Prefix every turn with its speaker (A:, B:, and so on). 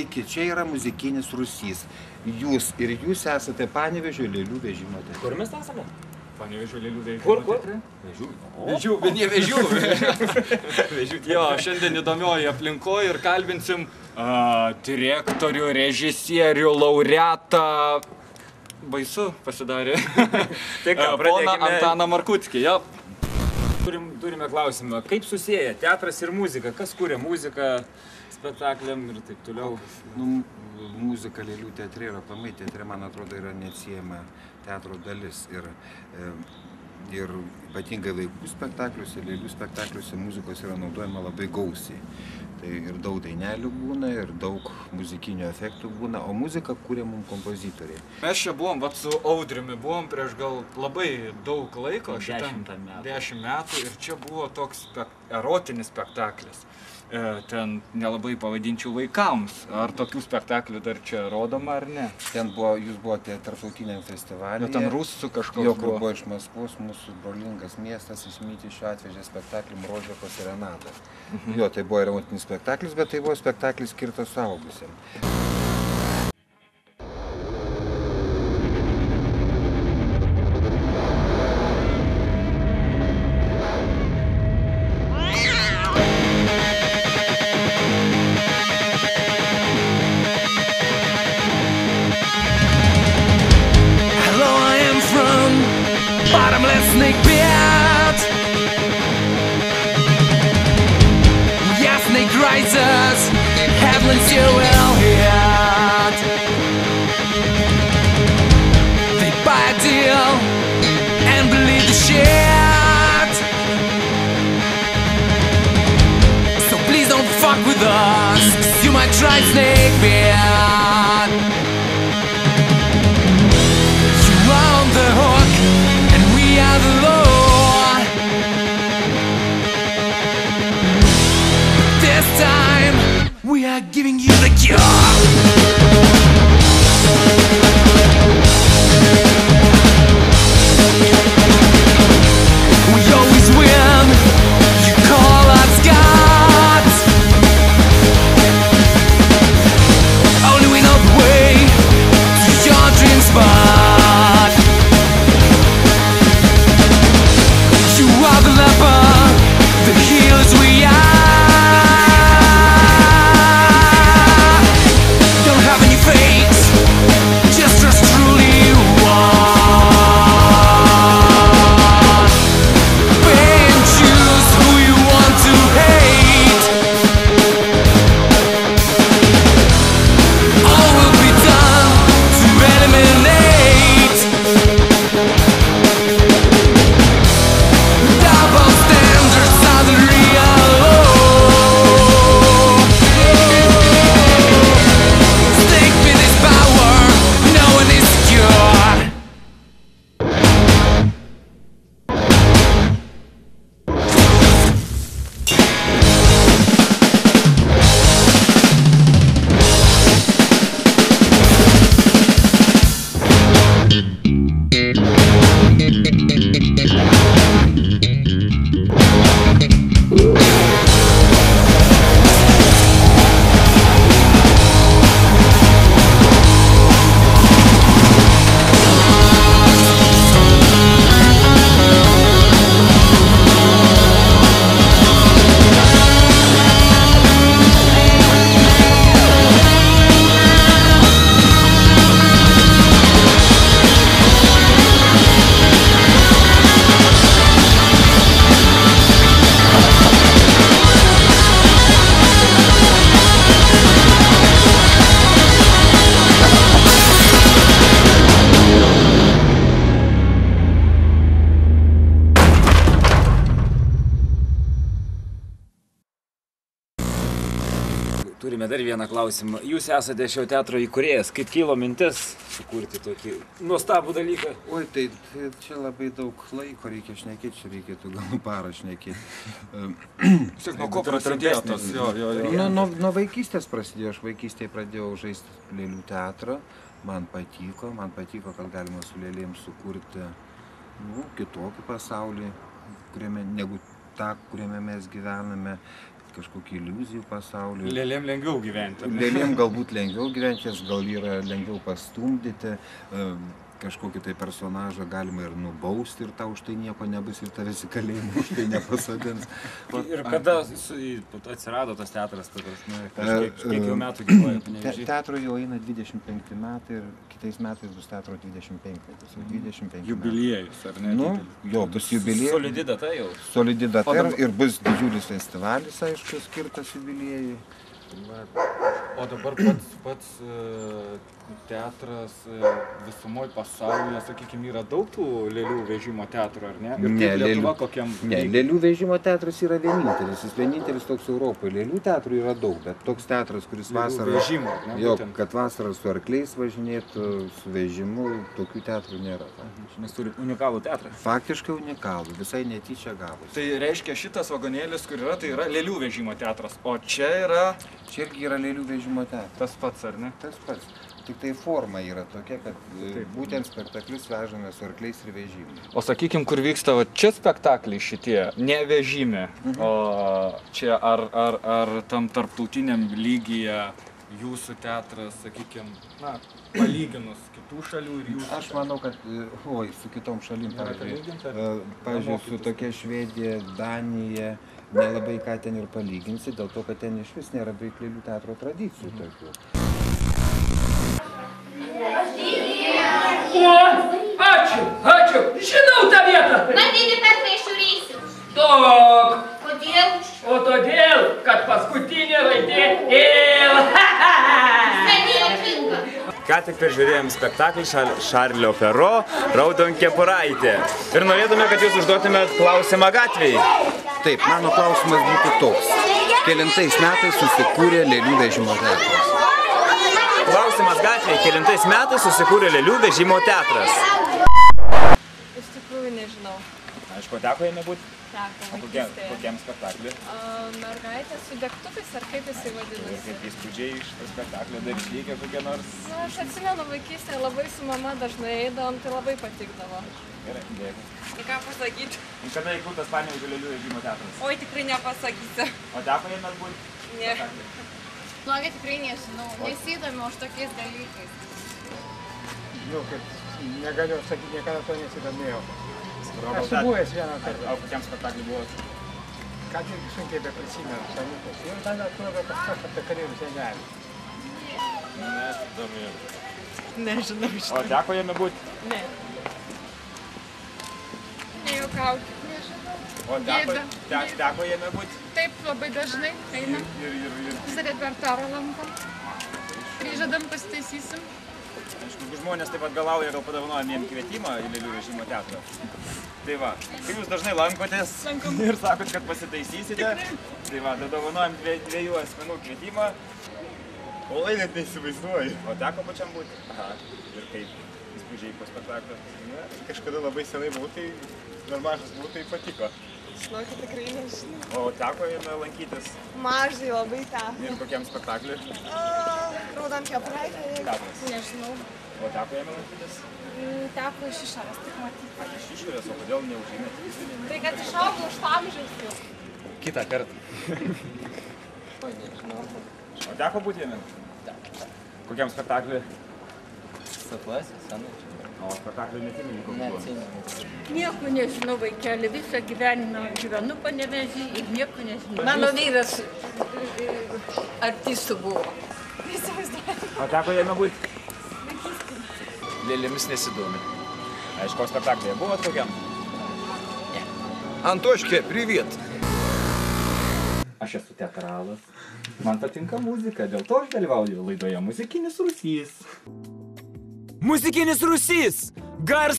A: sveiki, čia yra muzikinis Rūsys. Jūs esate Panevėžio lėlių vežimo teatre.
B: Kur mes esame?
C: Panevėžio lėlių vežimo teatre.
B: Vežiu.
C: Jo, šiandien įdomioji aplinkoje ir kalbinsim direktorių, režisierių, laureatą. Baisu pasidarė. Poną Antaną Markutskį, jo. Turime klausimą, kaip susieja teatras ir muzika? Kas kuria muziką spektakliam ir taip toliau?
A: Muzika lėlių teatre ir aplamai teatre, man atrodo, yra neatsiejama teatro dalis. Ir ypatingai vaikų spektakliuose, lėlių spektakliuose muzikos yra naudojama labai gausiai. Tai ir daug dainelių būna, ir daug muzikinių efektų būna, o muziką kūrė mums kompozitoriai.
C: Mes čia buvom, su Audriumi, buvom prieš gal labai daug laiko, 10 metų, ir čia buvo toks erotinis spektaklis. Ten nelabai pavadinčiau vaikams. Ar tokių spektaklių dar čia rodoma, ar ne?
A: Ten buvo, jūs buvote tarptautiniam festivalyje.
C: Ten rusų kažkoks
A: jo, kur buvo iš Maskvos, mūsų brolingas miestas, Smytišio atvežė spektaklį Mrožeko serenada. Jo, tai buvo erotinis spektaklis, bet tai buvo spektaklis skirtas suaugusiems.
D: Headlands you will hit. They buy a deal and believe the shit. So please don't fuck with us, 'cause you might try snake bit. You are on the hook and we are the law. This time we are giving you the cure. We always win. You call us gods. Only we know the way to your dream spot. You are the leper, the healers we are.
B: Turime dar vieną klausimą. Jūs esate šio teatro įkūrėjas. Kaip kilo mintis sukurti tokį nuostabų dalyką?
A: Oi, tai čia labai daug laiko reikia šnekėti, čia reikėtų gal parą šnekėti.
C: Nuo ko prasidėjo tas?
A: Nuo vaikystės prasidėjo. Aš vaikystėje pradėjau žaisti lėlių teatrą. Man patiko, kad galima su lėlėm sukurti kitokį pasaulį, negu tą, kuriame mes gyvename. kažkokį iliuzijų pasaulį.
C: Lėlėm lengviau gyventi.
A: Lėlėm galbūt lengviau gyventi, gal yra lengviau pastumdyti. Kažkokį tai personažą galima ir nubausti ir tau už tai nieko nebus ir tavęs į kalėjimą už tai nepasadins.
B: Ir kada atsirado tas teatras, kiek jau metų gyvuoja?
A: Teatro jau eina 25 metai ir kitais metais bus teatro 25.
C: Jubiliejus, ar ne?
A: Nu, jo, bus jubiliejus.
B: Solidi data jau.
A: Solidi data ir bus didžiulis festivalis, aišku, skirtas jubiliejui.
C: O dabar pats teatras visumoje pasaulyje, sakykime, yra daug tų lėlių vežimo teatrų, ar ne? Ir taip Lietuva kokiam...
A: Ne, lėlių vežimo teatras yra vienintelis. Jis vienintelis toks Europoje. Lėlių teatrų yra daug, bet toks teatras, kuris vasarą...
C: Vežimo, ne?
A: Jo, kad vasarą su arkliais važinėtų, su vežimu, tokių teatrų nėra.
B: Mes turi unikalų teatrą.
A: Faktiškai unikalų, visai netyčia gavosi.
C: Tai reiškia, šitas vagonėlis, kur yra, tai yra lėlių vežimo teatras, o čia yra...
A: Čia irgi yra lėlių vežimo teatras.
C: Tas pats, ar ne?
A: Tas pats. Tik tai forma yra tokia, kad būtent spektaklius vežame su arkliais ir vežimu.
C: O sakykime, kur vyksta va, čia spektakliai šitie, ne vežime, o čia ar tam tarptautiniam lygyje jūsų teatras, sakykime, na, palyginus kitų šalių ir jūsų?
A: Aš manau, kad, su kitom šalim, pavyzdžiui, su tokia Švedija, Danija, nelabai ką ten ir palyginsi, dėl to, kad ten iš vis nėra beveik lėlių teatro tradicijų tokių.
E: Ačiū, žinau tą vietą.
F: Vadinį Petrą išūrysiu.
E: Tok.
F: Kodėl?
E: O todėl, kad paskutinė raidė L.
F: Seniai juokinga.
B: Ką tik peržiūrėjom spektaklį Šarlio Pero Raudonkepuraitė. Ir norėtume, kad jūs užduotumėt klausimą gatvėje.
A: Taip, mano klausimas būtų toks. Kelintais metais susikūrė lėlių vežimo teatras?
B: Klausimas gatvėje. Kelintais metais susikūrė lėlių vežimo teatras?
G: Iš tikrųjų nežinau.
B: Aišku, teko jame būti?
G: Teko,
B: vaikystėje. Kokiam spektakliui?
G: Mergaitė su degtukais, ar kaip jisai vadinasi?
B: Ir kaip įspūdžiai iš to spektaklio dar išlikę kokie nors?
G: Na, aš atsimenu vaikystėje, labai su mama dažnai eidavom, tai labai patikdavo.
B: Gerai, dėkui.
G: Tai ką pasakyti?
B: Ir kada įkurtas Panevėžio lėlių vežimo teatras?
G: Oi, tikrai nepasakysiu.
B: O teko jame būti?
G: Ne.
F: Blogai tikrai nežinau, nesidomiu už tokiais dalykais.
H: Nu, kaip negaliu sakyti, niekada to nesidomėjau. Esu buvęs vieną kartą.
B: O kokiam spektakliui buvo?
H: Ką tik sunkiai beprisimenu senukus. Ir tada atrodo kažkas apie kareivių senelį.
B: Nesidomėjau.
G: Nežinau,
B: O teko jame būti?
G: Ne.
I: Nejuokauti.
B: O teko jame būti?
I: Taip, labai dažnai einam. Visą repertuarą lankom. Prižadam, pasitaisysim.
B: Aišku, žmonės taip pat galauja, gal padovanojam jiem kvietimą į lėlių vežimo teatrą. Tai va, kai jūs dažnai lankotės ir sakot, kad pasitaisysite, tai va, dovanojam dviejų asmenų kvietimą. O net neįsivaizduoju. O teko pačiam būti? Aha, ir kaip įspūdžiai po spektaklio?
H: Kažkada labai senai buvau, tai dar mažas buvau, tai patiko.
G: Žinokit, tikrai nežinau.
B: O teko jame lankytis?
G: Mažai labai teko.
B: Ir kokiam spektakliui?
G: Raudonkepuraitė.
B: Teatras.
G: Nežinau.
B: O teko jame lankytis?
G: Teko iš išorės, tik matyti.
B: Iš išorės, o kodėl neužėmėte?
G: Tai kad išaugau iš amžiaus jau.
B: Kitą kartą.
G: Oi, nežinau.
B: O teko būti jame? Kokiam spektakliui?
J: Saklasis, senas.
B: O spektaklį neatsimeni, koks buvo?
J: Neatsimenu.
I: Nieko nežinau, vaikeli, visą gyvenimą gyvenu Panevėžy ir nieko nežinau. Mano vyras artistų buvo.
B: O teko jame būti? Lėlėmis nesidomi. Aišku, spektaklyje buvot kokiam?
J: Ne.
K: Antoškė, привет!
C: Aš esu teatralas. Man patinka muzika, dėl to aš dalyvauju laidoje Muzikinis Rūsys.
D: Muzikinis Rūsys. Garsas